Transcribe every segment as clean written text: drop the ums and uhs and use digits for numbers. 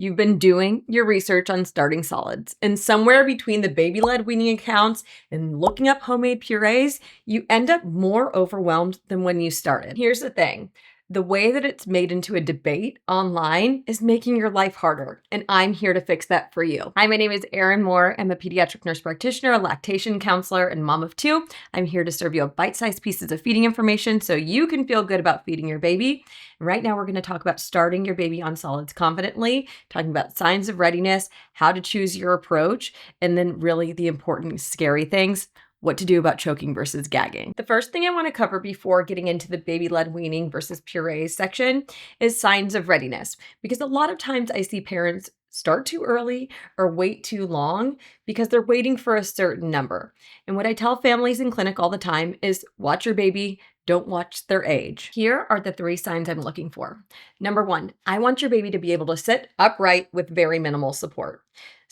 You've been doing your research on starting solids, and somewhere between the baby-led weaning accounts and looking up homemade purees, you end up more overwhelmed than when you started. Here's the thing. The way that it's made into a debate online is making your life harder, and I'm here to fix that for you. Hi, my name is Erin Moore. I'm a pediatric nurse practitioner, a lactation counselor, and mom of two. I'm here to serve you up bite-sized pieces of feeding information so you can feel good about feeding your baby. Right now, we're going to talk about starting your baby on solids confidently, talking about signs of readiness, how to choose your approach, and then really the important scary things, what to do about choking versus gagging. The first thing I want to cover before getting into the baby-led weaning versus purees section is signs of readiness, because a lot of times I see parents start too early or wait too long because they're waiting for a certain number. And what I tell families in clinic all the time is watch your baby, don't watch their age. Here are the 3 signs I'm looking for. Number 1, I want your baby to be able to sit upright with very minimal support.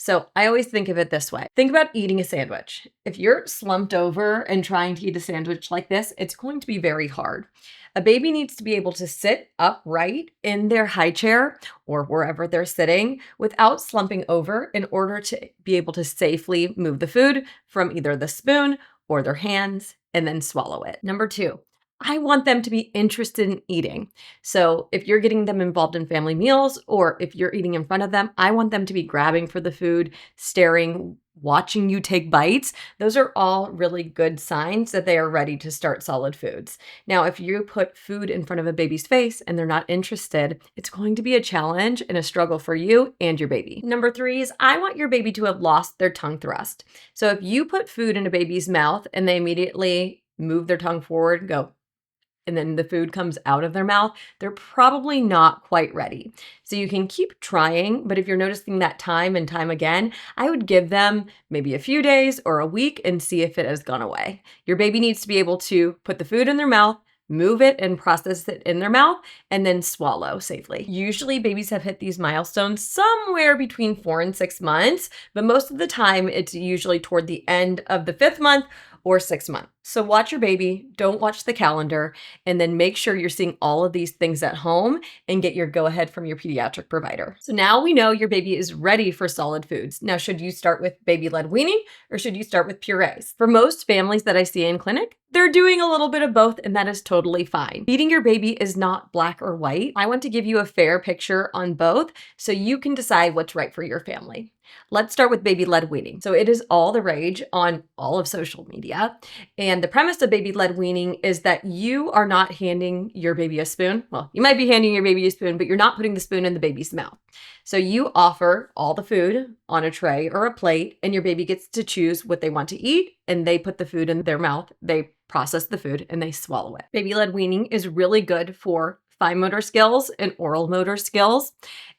So I always think of it this way. Think about eating a sandwich. If you're slumped over and trying to eat a sandwich like this, it's going to be very hard. A baby needs to be able to sit upright in their high chair or wherever they're sitting without slumping over in order to be able to safely move the food from either the spoon or their hands and then swallow it. Number 2, I want them to be interested in eating. So if you're getting them involved in family meals or if you're eating in front of them, I want them to be grabbing for the food, staring, watching you take bites. Those are all really good signs that they are ready to start solid foods. Now, if you put food in front of a baby's face and they're not interested, it's going to be a challenge and a struggle for you and your baby. Number 3 is I want your baby to have lost their tongue thrust. So if you put food in a baby's mouth and they immediately move their tongue forward, go, and then the food comes out of their mouth, they're probably not quite ready. So you can keep trying, but if you're noticing that time and time again, I would give them maybe a few days or a week and see if it has gone away. Your baby needs to be able to put the food in their mouth, move it and process it in their mouth, and then swallow safely. Usually babies have hit these milestones somewhere between 4 and 6 months, but most of the time it's usually toward the end of the 5th month or 6th month. So watch your baby, don't watch the calendar, and then make sure you're seeing all of these things at home and get your go-ahead from your pediatric provider. So now we know your baby is ready for solid foods. Now, should you start with baby-led weaning or should you start with purees? For most families that I see in clinic, they're doing a little bit of both, and that is totally fine. Feeding your baby is not black or white. I want to give you a fair picture on both so you can decide what's right for your family. Let's start with baby-led weaning. So it is all the rage on all of social media. And the premise of baby-led weaning is that you are not handing your baby a spoon. Well, you might be handing your baby a spoon, but you're not putting the spoon in the baby's mouth. So you offer all the food on a tray or a plate, and your baby gets to choose what they want to eat, and they put the food in their mouth. They process the food and they swallow it. Baby-led weaning is really good for fine motor skills and oral motor skills,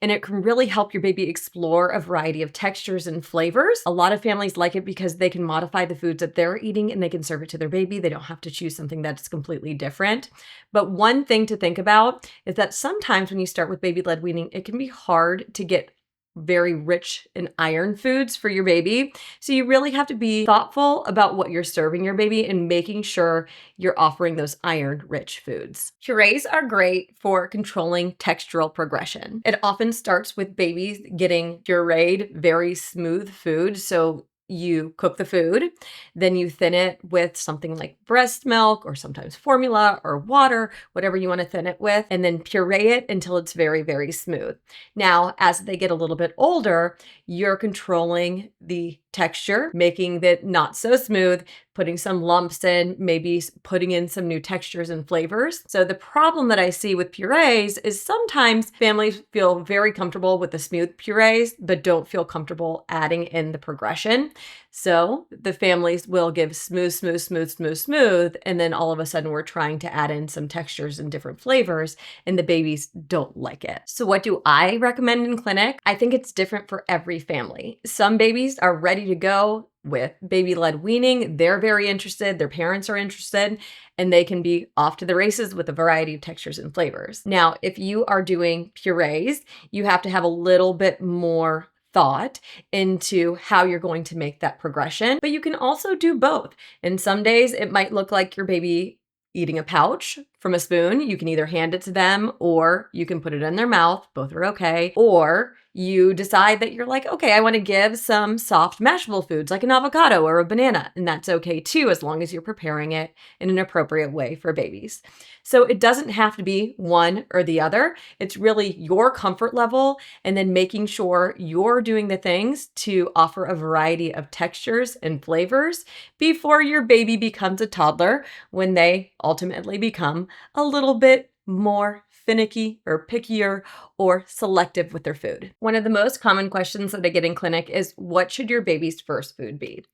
and it can really help your baby explore a variety of textures and flavors. A lot of families like it because they can modify the foods that they're eating and they can serve it to their baby. They don't have to choose something that's completely different. But one thing to think about is that sometimes when you start with baby-led weaning, it can be hard to get very rich in iron foods for your baby. So you really have to be thoughtful about what you're serving your baby and making sure you're offering those iron-rich foods. Purees are great for controlling textural progression. It often starts with babies getting pureed, very smooth food. So you cook the food, then you thin it with something like breast milk or sometimes formula or water, whatever you want to thin it with, and then puree it until it's very, very smooth. Now, as they get a little bit older, you're controlling the texture, making it not so smooth, putting some lumps in, maybe putting in some new textures and flavors. So the problem that I see with purees is sometimes families feel very comfortable with the smooth purees, but don't feel comfortable adding in the progression. So the families will give smooth, smooth, smooth, smooth, smooth, and then all of a sudden we're trying to add in some textures and different flavors, and the babies don't like it. So what do I recommend in clinic? I think it's different for every family. Some babies are ready to go with baby-led weaning. They're very interested, their parents are interested, and they can be off to the races with a variety of textures and flavors. Now, if you are doing purees, you have to have a little bit more thought into how you're going to make that progression, but you can also do both. And some days it might look like your baby eating a pouch from a spoon. You can either hand it to them or you can put it in their mouth. Both are okay. Or You decide that you're like, okay, I want to give some soft mashable foods like an avocado or a banana, and that's okay too, as long as you're preparing it in an appropriate way for babies. So it doesn't have to be one or the other. It's really your comfort level and then making sure you're doing the things to offer a variety of textures and flavors before your baby becomes a toddler, when they ultimately become a little bit more finicky or pickier or selective with their food. One of the most common questions that I get in clinic is, what should your baby's first food be?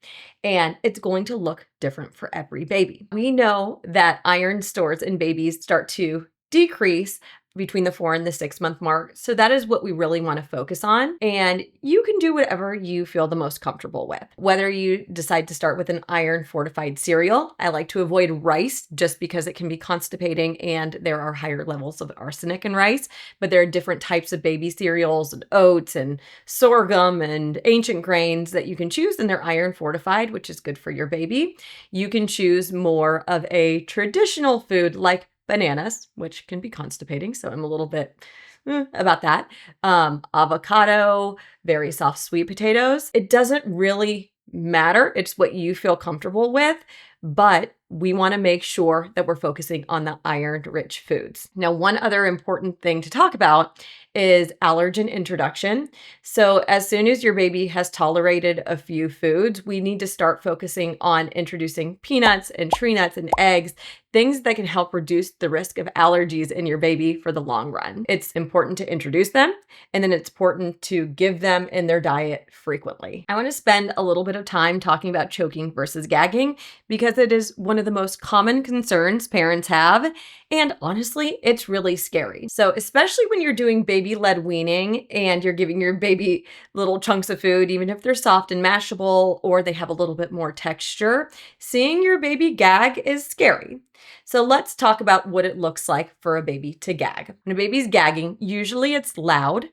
And it's going to look different for every baby. We know that iron stores in babies start to decrease between the 4 and the 6 month mark. So that is what we really want to focus on. And you can do whatever you feel the most comfortable with. Whether you decide to start with an iron fortified cereal, I like to avoid rice just because it can be constipating and there are higher levels of arsenic in rice. But there are different types of baby cereals and oats and sorghum and ancient grains that you can choose, and they're iron fortified, which is good for your baby. You can choose more of a traditional food like bananas, which can be constipating, so I'm a little bit about that. Avocado, very soft sweet potatoes. It doesn't really matter. It's what you feel comfortable with, but we want to make sure that we're focusing on the iron-rich foods. Now, one other important thing to talk about is allergen introduction. So as soon as your baby has tolerated a few foods, we need to start focusing on introducing peanuts and tree nuts and eggs, things that can help reduce the risk of allergies in your baby for the long run. It's important to introduce them, and then it's important to give them in their diet frequently. I want to spend a little bit of time talking about choking versus gagging because it is one of the most common concerns parents have, and honestly, it's really scary. So especially when you're doing baby-led weaning and you're giving your baby little chunks of food, even if they're soft and mashable or they have a little bit more texture, seeing your baby gag is scary. So let's talk about what it looks like for a baby to gag. When a baby's gagging, usually it's loud.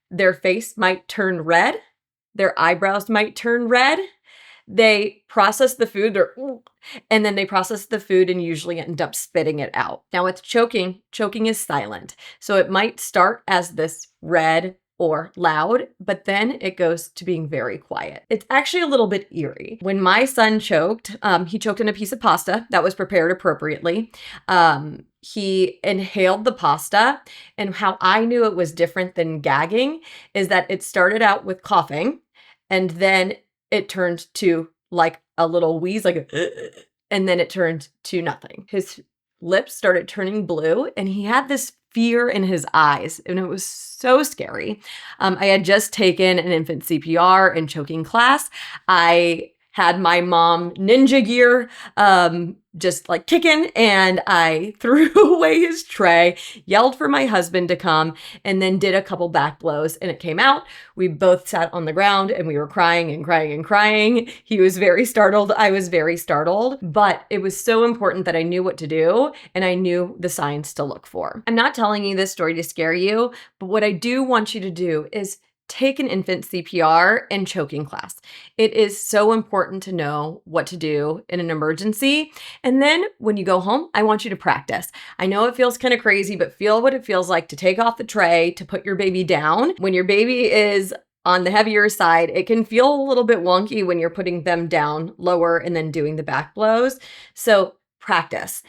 Their face might turn red. Their eyebrows might turn red. They process the food, and then they process the food and usually end up spitting it out. Now with choking is silent. So it might start as this red or loud, but then it goes to being very quiet. It's actually a little bit eerie. When my son choked, he choked on a piece of pasta that was prepared appropriately. He inhaled the pasta, and how I knew it was different than gagging is that it started out with coughing, and then it turned to like a little wheeze, like and then it turned to nothing. His lips started turning blue, and he had this fear in his eyes, and it was so scary. I had just taken an infant CPR and choking class. I had my mom ninja gear, just like kicking, and I threw away his tray, yelled for my husband to come, and then did a couple back blows, and it came out. We both sat on the ground and we were crying and crying and crying. He was very startled. I was very startled, but it was so important that I knew what to do and I knew the signs to look for. I'm not telling you this story to scare you, but what I do want you to do is take an infant CPR and choking class. It is so important to know what to do in an emergency. And then when you go home, I want you to practice. I know it feels kind of crazy, but feel what it feels like to take off the tray, to put your baby down. When your baby is on the heavier side, it can feel a little bit wonky when you're putting them down lower and then doing the back blows. So practice.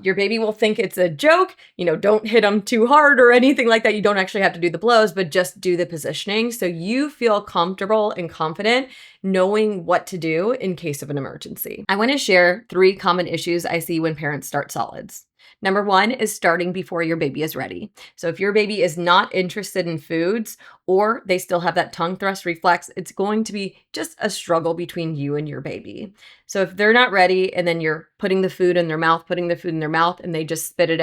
Your baby will think it's a joke. Don't hit them too hard or anything like that. You don't actually have to do the blows, but just do the positioning so you feel comfortable and confident knowing what to do in case of an emergency. I want to share 3 common issues I see when parents start solids. Number 1 is starting before your baby is ready. So if your baby is not interested in foods or they still have that tongue thrust reflex, it's going to be just a struggle between you and your baby. So if they're not ready and then you're putting the food in their mouth, and they just spit it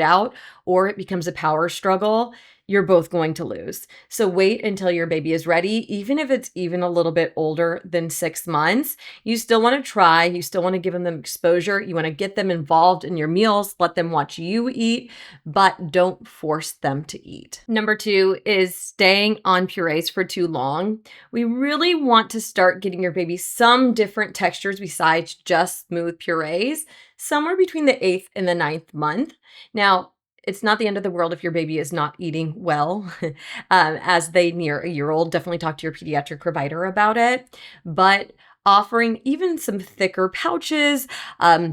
out, or it becomes a power struggle, you're both going to lose. So wait until your baby is ready. Even if it's even a little bit older than 6 months, you still want to try. You still want to give them exposure. You want to get them involved in your meals, let them watch you eat, but don't force them to eat. Number 2 is staying on purees for too long. We really want to start getting your baby some different textures besides just smooth purees, somewhere between the 8th and the 9th month. Now, It's not the end of the world if your baby is not eating well as they near a year old. Definitely talk to your pediatric provider about it. But offering even some thicker pouches,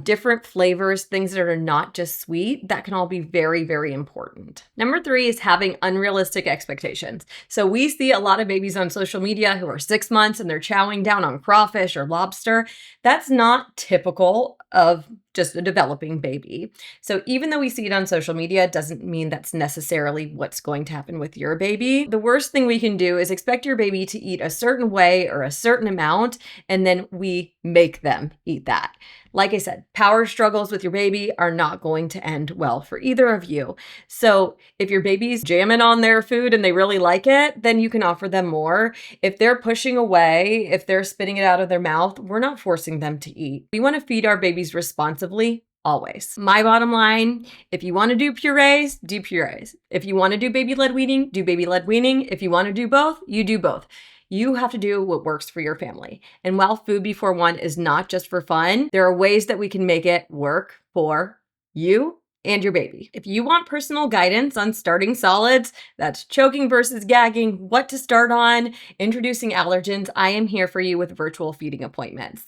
different flavors, things that are not just sweet, that can all be very, very important. Number 3 is having unrealistic expectations. So we see a lot of babies on social media who are 6 months and they're chowing down on crawfish or lobster. That's not typical of just a developing baby. So even though we see it on social media, it doesn't mean that's necessarily what's going to happen with your baby. The worst thing we can do is expect your baby to eat a certain way or a certain amount, and then we make them eat that. Like I said, power struggles with your baby are not going to end well for either of you. So if your baby's jamming on their food and they really like it, then you can offer them more. If they're pushing away, if they're spitting it out of their mouth, we're not forcing them to eat. We want to feed our babies responsibly, always. My bottom line, if you want to do purees, do purees. If you want to do baby-led weaning, do baby-led weaning. If you want to do both, you do both. You have to do what works for your family. And while food before one is not just for fun, there are ways that we can make it work for you and your baby. If you want personal guidance on starting solids, that's choking versus gagging, what to start on, introducing allergens, I am here for you with virtual feeding appointments.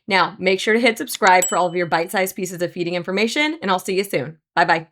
Now, make sure to hit subscribe for all of your bite-sized pieces of feeding information, and I'll see you soon. Bye-bye.